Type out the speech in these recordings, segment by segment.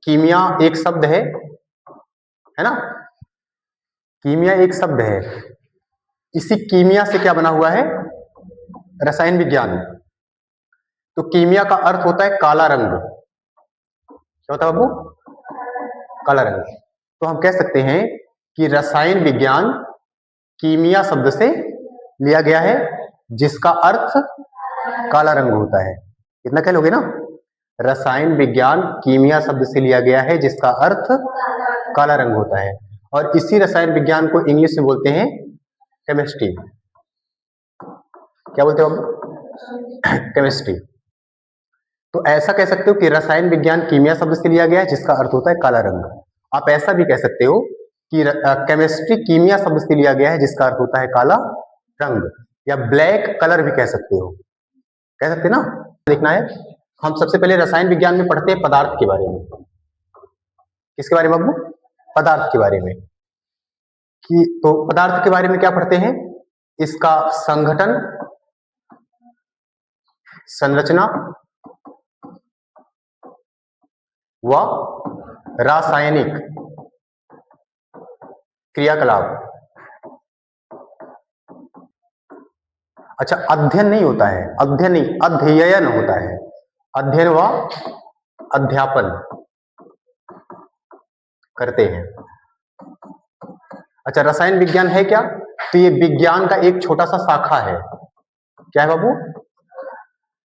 कीमिया एक शब्द है ना, कीमिया एक शब्द है। इसी कीमिया से क्या बना हुआ है? रसायन विज्ञान। तो कीमिया का अर्थ होता है काला रंग। क्या होता है बाबू? काला रंग। तो हम कह सकते हैं कि रसायन विज्ञान कीमिया शब्द से लिया गया है जिसका अर्थ काला रंग होता है। इतना कह लोगे ना? रसायन विज्ञान कीमिया शब्द से लिया गया है जिसका अर्थ काला रंग होता है, और इसी रसायन विज्ञान को इंग्लिश में बोलते हैं केमिस्ट्री। क्या बोलते हो आप? केमिस्ट्री। तो ऐसा कह सकते हो कि रसायन विज्ञान कीमिया शब्द से लिया गया है जिसका अर्थ होता है काला रंग। आप ऐसा भी कह सकते हो कि केमिस्ट्री कीमिया शब्द से लिया गया है जिसका अर्थ होता है काला रंग, या ब्लैक कलर भी कह सकते हो। कह सकते ना? देखना है, हम सबसे पहले रसायन विज्ञान में पढ़ते हैं पदार्थ के बारे में। किसके बारे में बाबू? पदार्थ के बारे में। कि तो पदार्थ के बारे में क्या पढ़ते हैं? इसका संगठन, संरचना व रासायनिक क्रियाकलाप। अच्छा, अध्ययन नहीं होता है, अध्ययन नहीं, अध्ययन होता है। अध्ययन व अध्यापन करते हैं। अच्छा, रसायन विज्ञान है क्या? तो ये विज्ञान का एक छोटा सा शाखा है। क्या है बाबू?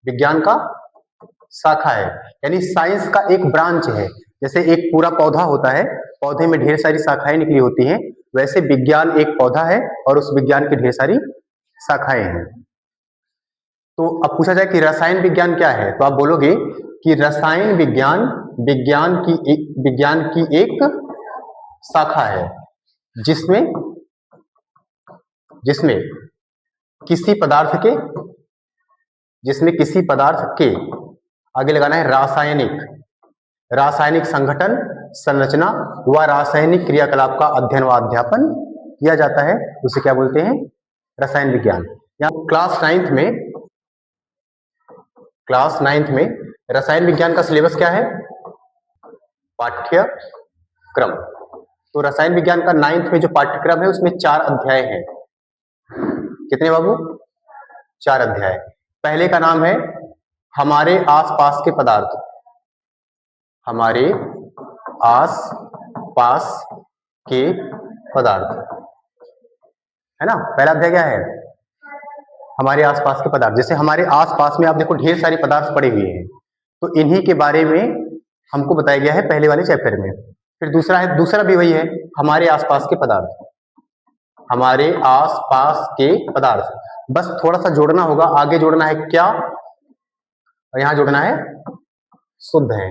विज्ञान का शाखा है, यानी साइंस का एक ब्रांच है। जैसे एक पूरा पौधा होता है, पौधे में ढेर सारी शाखाएं निकली होती हैं, वैसे विज्ञान एक पौधा है और उस विज्ञान की ढेर सारी शाखाएं हैं। तो अब पूछा जाए कि रसायन विज्ञान क्या है, तो आप बोलोगे कि रसायन विज्ञान विज्ञान की एक शाखा है जिसमें किसी पदार्थ के आगे लगाना है रासायनिक संगठन, संरचना व रासायनिक क्रियाकलाप का अध्ययन व अध्यापन किया जाता है। उसे क्या बोलते हैं? रसायन विज्ञान। यहाँ क्लास नाइन्थ में रसायन विज्ञान का सिलेबस क्या है? पाठ्यक्रम। तो रसायन विज्ञान का 9th में जो पाठ्यक्रम है उसमें 4 अध्याय हैं। कितने बाबू? 4 अध्याय। पहले का नाम है हमारे आसपास के पदार्थ। हमारे आसपास के पदार्थ, है ना? पहला अध्याय क्या है? हमारे आसपास के पदार्थ। जैसे हमारे आसपास में आप देखो ढेर सारे पदार्थ पड़े हुए हैं, तो इन्हीं के बारे में हमको बताया गया है पहले वाले चैप्टर में। फिर दूसरा भी वही है, हमारे आसपास के पदार्थ। हमारे आसपास के पदार्थ, बस थोड़ा सा जोड़ना होगा। आगे जोड़ना है क्या, और यहां जोड़ना है शुद्ध है।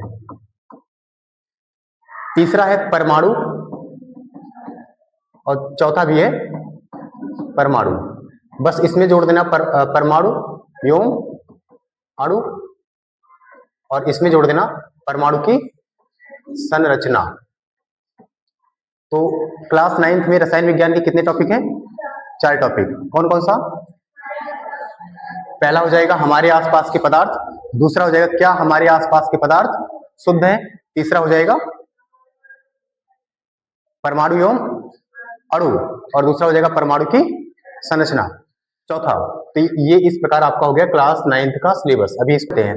तीसरा है परमाणु, और चौथा भी है परमाणु। बस इसमें जोड़ देना परमाणु व्योम अणु, और इसमें जोड़ देना परमाणु की संरचना। तो क्लास 9th में रसायन विज्ञान के कितने टॉपिक हैं? 4 टॉपिक। कौन कौन सा? पहला हो जाएगा हमारे आसपास के पदार्थ, दूसरा हो जाएगा क्या हमारे आसपास के पदार्थ शुद्ध हैं, तीसरा हो जाएगा परमाणु एवं अणु, और दूसरा हो जाएगा परमाणु की संरचना, चौथा। तो ये इस प्रकार आपका हो गया क्लास 9th का सिलेबस। अभी इसको हैं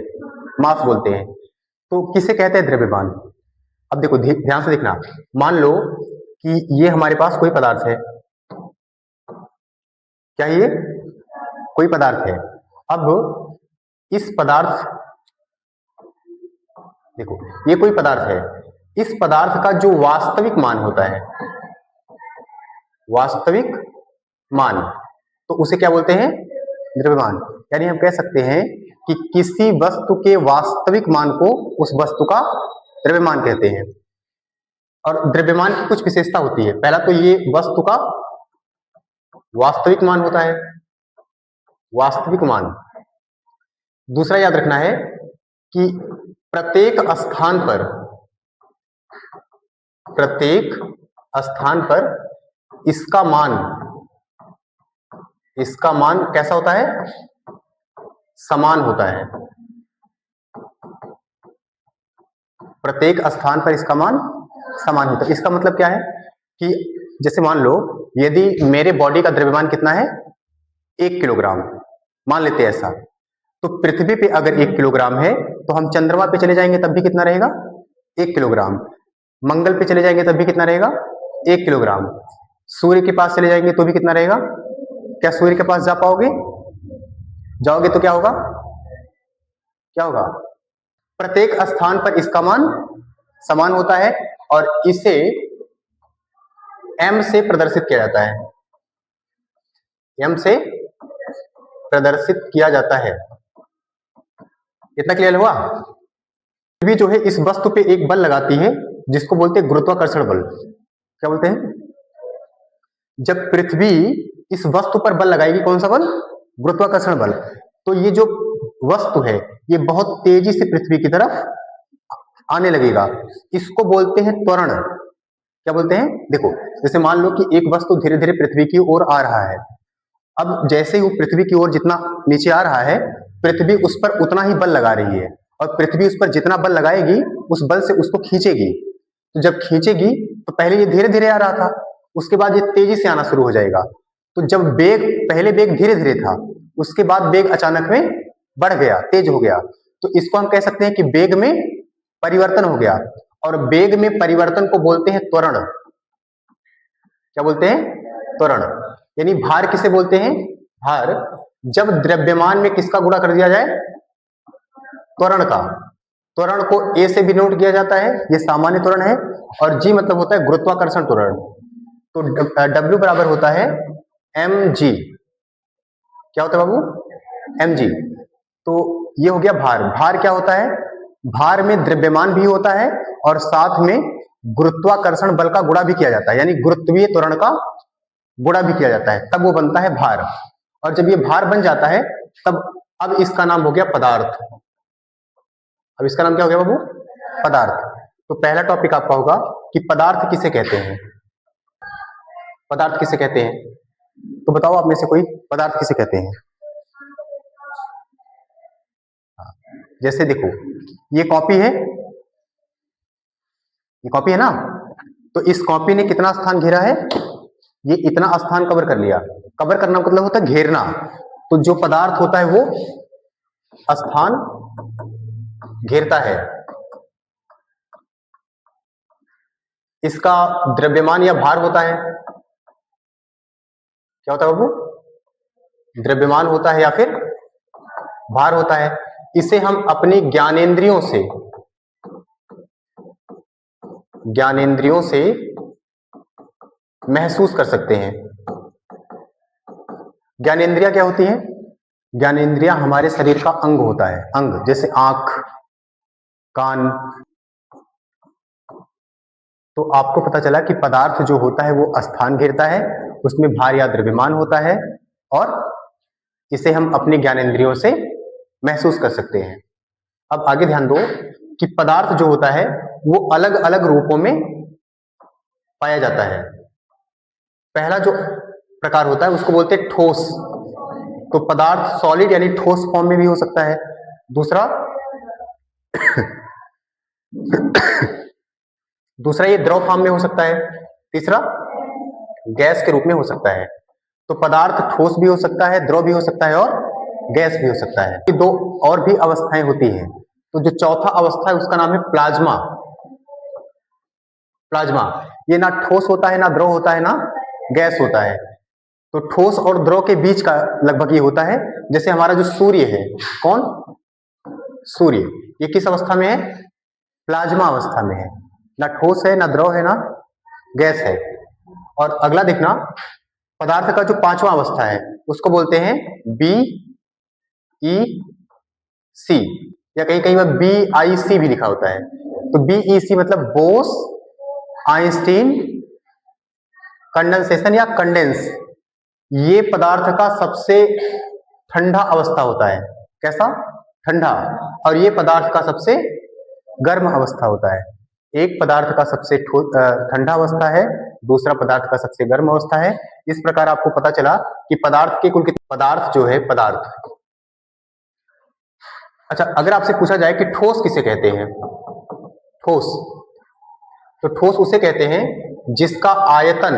मास बोलते हैं। तो किसे कहते हैं? द्रव्यमान। अब देखो ध्यान से देखना, मान लो कि ये हमारे पास कोई पदार्थ है। क्या ये कोई पदार्थ है? अब इस पदार्थ, देखो ये कोई पदार्थ है, इस पदार्थ का जो वास्तविक मान होता है, वास्तविक मान, तो उसे क्या बोलते हैं? द्रव्यमान। यानी हम कह सकते हैं कि किसी वस्तु के वास्तविक मान को उस वस्तु का द्रव्यमान कहते हैं। और द्रव्यमान की कुछ विशेषता होती है। पहला तो ये वस्तु का वास्तविक मान होता है, वास्तविक मान। दूसरा याद रखना है कि प्रत्येक स्थान पर इसका मान कैसा होता है? समान होता है। प्रत्येक स्थान पर इसका मान समान होता है। इसका मतलब क्या है कि जैसे मान लो यदि मेरे बॉडी का द्रव्यमान कितना है 1 किलोग्राम, मान लेते हैं ऐसा, तो पृथ्वी पे अगर 1 किलोग्राम है तो हम चंद्रमा पे चले जाएंगे तब भी कितना रहेगा 1 किलोग्राम, मंगल पे चले जाएंगे तब भी कितना रहेगा 1 किलोग्राम, सूर्य के पास चले जाएंगे तो भी कितना रहेगा। क्या सूर्य के पास जा पाओगे? जाओगे तो क्या होगा, क्या होगा? प्रत्येक स्थान पर इसका मान समान होता है और इसे m से प्रदर्शित किया जाता है, m से प्रदर्शित किया जाता है। इतना क्लियर हुआ? पृथ्वी जो है इस वस्तु पे एक बल लगाती है जिसको बोलते हैं गुरुत्वाकर्षण बल। क्या बोलते हैं? जब पृथ्वी इस वस्तु पर बल लगाएगी, कौन सा बल? गुरुत्वाकर्षण बल, तो ये जो वस्तु है ये बहुत तेजी से पृथ्वी की तरफ आने लगेगा। इसको बोलते हैं त्वरण। क्या बोलते हैं? देखो जैसे मान लो कि एक वस्तु धीरे धीरे पृथ्वी की ओर आ रहा है, अब जैसे ही वो पृथ्वी की ओर जितना नीचे आ रहा है, पृथ्वी उस पर उतना ही बल लगा रही है और पृथ्वी उस पर जितना बल लगाएगी उस बल से उसको खींचेगी। तो जब खींचेगी तो पहले ये धीरे धीरे आ रहा था, उसके बाद ये तेजी से आना शुरू हो जाएगा। तो जब वेग, पहले वेग धीरे धीरे था, उसके बाद वेग अचानक में बढ़ गया, तेज हो गया, तो इसको हम कह सकते हैं कि वेग में परिवर्तन हो गया। और वेग में परिवर्तन को बोलते हैं त्वरण। क्या बोलते हैं? त्वरण। यानी भार किसे बोलते हैं? भार जब द्रव्यमान में किसका गुणा कर दिया जाए? त्वरण का। त्वरण को a से भी नोट किया जाता है, ये सामान्य त्वरण है, और g मतलब होता है गुरुत्वाकर्षण त्वरण। तो W बराबर होता है mg। क्या होता है बाबू? mg। तो ये हो गया भार। भार क्या होता है? भार में द्रव्यमान भी होता है और साथ में गुरुत्वाकर्षण बल का गुणा भी किया जाता है, यानी गुरुत्वीय त्वरण का गुणा भी किया जाता है, तब वो बनता है भार। और जब ये भार बन जाता है तब अब इसका नाम हो गया पदार्थ। अब इसका नाम क्या हो गया बाबू? पदार्थ। तो पहला टॉपिक आपका होगा कि पदार्थ किसे कहते हैं। पदार्थ किसे कहते हैं? तो बताओ आप में से कोई, पदार्थ किसे कहते हैं? जैसे देखो ये कॉपी है, ये कॉपी है ना, तो इस कॉपी ने कितना स्थान घेरा है? ये इतना स्थान कवर कर लिया। कवर करना मतलब होता है घेरना। तो जो पदार्थ होता है वो स्थान घेरता है। इसका द्रव्यमान या भार होता है। क्या होता है बाबू? द्रव्यमान होता है या फिर भार होता है। इसे हम अपनी ज्ञानेंद्रियों से महसूस कर सकते हैं। ज्ञानेंद्रियां क्या होती हैं? ज्ञानेंद्रियां हमारे शरीर का अंग होता है, अंग, जैसे आंख, कान। तो आपको पता चला कि पदार्थ जो होता है वो स्थान घेरता है, उसमें भार या द्रव्यमान होता है और इसे हम अपने ज्ञानेंद्रियों से महसूस कर सकते हैं। अब आगे ध्यान दो कि पदार्थ जो होता है वो अलग अलग रूपों में पाया जाता है। पहला जो प्रकार होता है उसको बोलते हैं ठोस। तो पदार्थ सॉलिड यानी ठोस फॉर्म में भी हो सकता है। दूसरा दूसरा ये द्रव फॉर्म में हो सकता है। तीसरा गैस के रूप में हो सकता है। तो पदार्थ ठोस भी हो सकता है, द्रव भी हो सकता है और गैस भी हो सकता है। ये दो और भी अवस्थाएं होती हैं। तो जो चौथा अवस्था है उसका नाम है प्लाज्मा। प्लाज्मा ये ना ठोस होता है, ना द्रव होता है, ना गैस होता है। तो ठोस और द्रव के बीच का लगभग ये होता है। जैसे हमारा जो सूर्य है, कौन? सूर्य, ये किस अवस्था में है? प्लाज्मा अवस्था में है। ना ठोस है, ना द्रव है, ना गैस है। और अगला देखना, पदार्थ का जो पांचवा अवस्था है उसको बोलते हैं BEC, या कहीं कहीं में BIC भी लिखा होता है। तो BEC मतलब बोस आइंस्टीन कंडेंसेशन या कंडेंस। ये पदार्थ का सबसे ठंडा अवस्था होता है। कैसा? ठंडा। और ये पदार्थ का सबसे गर्म अवस्था होता है। एक पदार्थ का सबसे ठंडा अवस्था है, दूसरा पदार्थ का सबसे गर्म अवस्था है। इस प्रकार आपको पता चला कि पदार्थ के कुल कितने पदार्थ जो है पदार्थ। अच्छा, अगर आपसे पूछा जाए कि ठोस किसे कहते हैं, ठोस। तो ठोस उसे कहते हैं जिसका आयतन,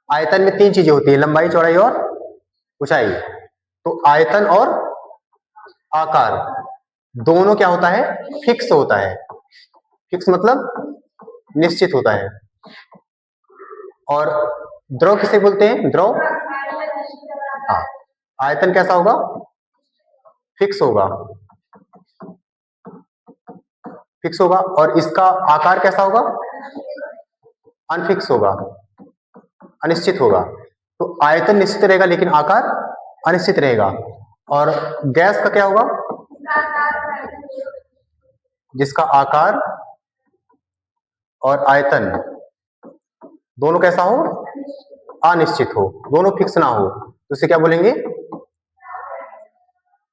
आयतन में तीन चीजें होती है, लंबाई, चौड़ाई और ऊंचाई। तो आयतन और आकार दोनों क्या होता है, फिक्स होता है। फिक्स मतलब निश्चित होता है। और द्रव किसे बोलते हैं, द्रव, हाँ, आयतन कैसा होगा, फिक्स होगा, फिक्स होगा। और इसका आकार कैसा होगा, अनफिक्स होगा, अनिश्चित होगा। तो आयतन निश्चित रहेगा लेकिन आकार अनिश्चित रहेगा। और गैस का क्या होगा, जिसका आकार और आयतन दोनों कैसा हो, अनिश्चित हो, दोनों फिक्स ना हो, तो इसे क्या बोलेंगे,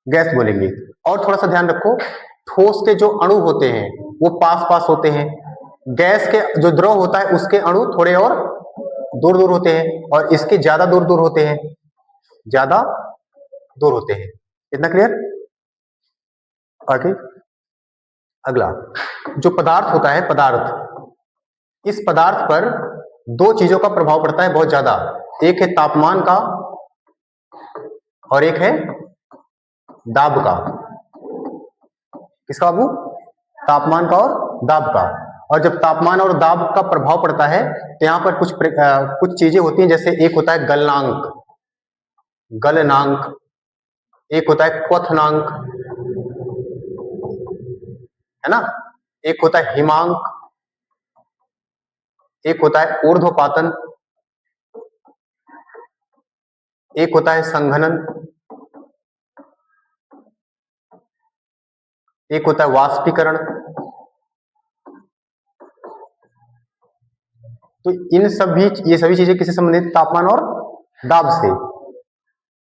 गैस बोलेंगे। और थोड़ा सा ध्यान रखो, ठोस के जो अणु होते हैं वो पास पास होते हैं, गैस के जो द्रव होता है उसके अणु थोड़े और दूर दूर होते हैं, और इसके ज्यादा दूर दूर होते हैं, ज्यादा दूर होते हैं। इतना क्लियर। आगे अगला, जो पदार्थ होता है, पदार्थ, इस पदार्थ पर दो चीजों का प्रभाव पड़ता है बहुत ज्यादा। एक है तापमान का और एक है दाब का। किसका बाबू, तापमान का और दाब का। और जब तापमान और दाब का प्रभाव पड़ता है तो यहाँ पर कुछ चीजें होती हैं, जैसे एक होता है गलनांक, गलनांक, एक होता है क्वथनांक, है ना, एक होता है हिमांक, एक होता है ऊर्ध्वपातन, एक होता है संघनन, एक होता है वाष्पीकरण। तो ये सभी चीजें किससे संबंधित, तापमान और दाब से।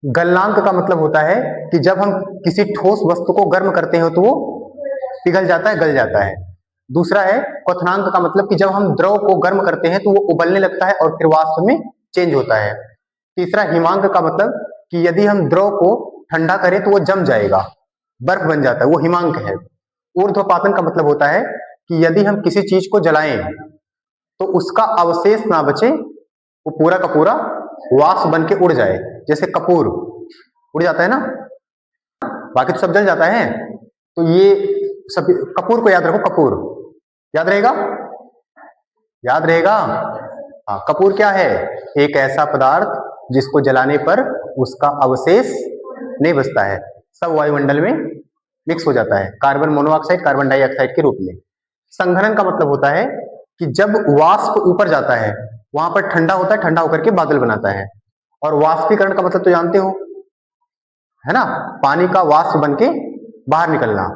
गलनांक का मतलब होता है कि जब हम किसी ठोस वस्तु को गर्म करते हैं तो वो पिघल जाता है, गल जाता है। दूसरा है क्वथनांक का मतलब कि जब हम द्रव को गर्म करते हैं तो वो उबलने लगता है और फिर वाष्प में चेंज होता है। तीसरा हिमांक का मतलब कि यदि हम द्रव को ठंडा करें तो वो जम जाएगा, बर्फ बन जाता है, वो हिमांक है। ऊर्ध्वपातन का मतलब होता है कि यदि हम किसी चीज को जलाएं तो उसका अवशेष ना बचे, वो पूरा का पूरा वाष्प बन के उड़ जाए, जैसे कपूर उड़ जाता है ना, बाकी तो सब जल जाता है। तो ये सब, कपूर को याद रखो, कपूर याद रहेगा, याद रहेगा। हाँ, कपूर क्या है, एक ऐसा पदार्थ जिसको जलाने पर उसका अवशेष नहीं बचता है, सब वायुमंडल में मिक्स हो जाता है, कार्बन मोनोऑक्साइड, कार्बन डाइऑक्साइड के रूप में। संघनन का मतलब होता है कि जब वाष्प ऊपर जाता है वहां पर ठंडा होता है, ठंडा होकर के बादल बनाता है। और वाष्पीकरण का मतलब तो जानते हो, है ना, पानी का वाष्प बन के बाहर निकलना।